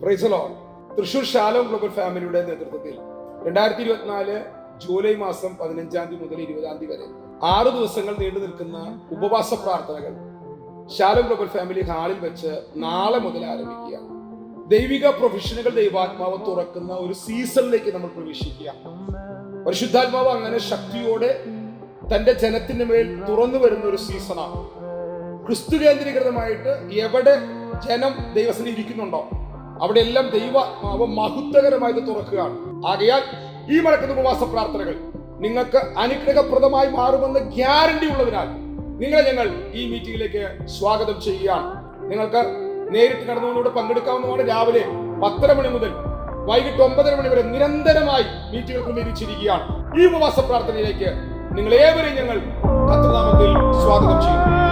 Praise the Lord. Thrissur Shalom global ഫാമിലിയുടെ നേതൃത്വത്തിൽ 2024 July മാസം 15 മുതൽ 20 വരെ 6 ദിവസങ്ങൾ നീണ്ടു നിൽക്കുന്ന ഉപവാസ പ്രാർത്ഥനകൾ ഷാലോം ഗ്ലോബൽ ഫാമിലി ഹാളിൽ വെച്ച് നാളെ മുതൽ ആരംഭിക്കുക. ദൈവിക പ്രൊഫഷനുകൾ ദൈവാത്മാവ് തുറക്കുന്ന ഒരു സീസണിലേക്ക് നമ്മൾ പ്രവേശിക്കുക. പരിശുദ്ധാത്മാവ് അങ്ങനെ ശക്തിയോടെ തന്റെ ജനത്തിന്റെ മേൽ തുറന്നു വരുന്ന ഒരു സീസണാണ്. ക്രിസ്തു കേന്ദ്രീകൃതമായിട്ട് എവിടെ ജനം ദൈവസന്നിധിയിൽ ഇരിക്കുന്നുണ്ടോ അവിടെ എല്ലാം ദൈവാത്മാവ് മഹത്വകരമായത് തുറക്കുകയാണ്. ആകയാൽ ഈ മടക്കുന്ന ഉപവാസ പ്രാർത്ഥനകൾ നിങ്ങൾക്ക് അനുഗ്രഹപ്രദമായി മാറുമെന്ന് ഗ്യാരണ്ടി ഉള്ളതിനാൽ നിങ്ങളെ ഞങ്ങൾ ഈ മീറ്റിംഗിലേക്ക് സ്വാഗതം ചെയ്യുകയാണ്. നിങ്ങൾക്ക് നേരിട്ട് കടന്നുകൊണ്ട് പങ്കെടുക്കാവുന്നതാണ്. രാവിലെ 10:30 മണി മുതൽ വൈകിട്ട് 9:30 മണി വരെ നിരന്തരമായി മീറ്റിംഗുകൾ ക്രമീകരിച്ചിരിക്കുകയാണ്. ഈ ഉപവാസ പ്രാർത്ഥനയിലേക്ക് നിങ്ങൾ ഏവരെയും ഞങ്ങൾ കർത്തൃനാമത്തിൽ സ്വാഗതം ചെയ്യുന്നു.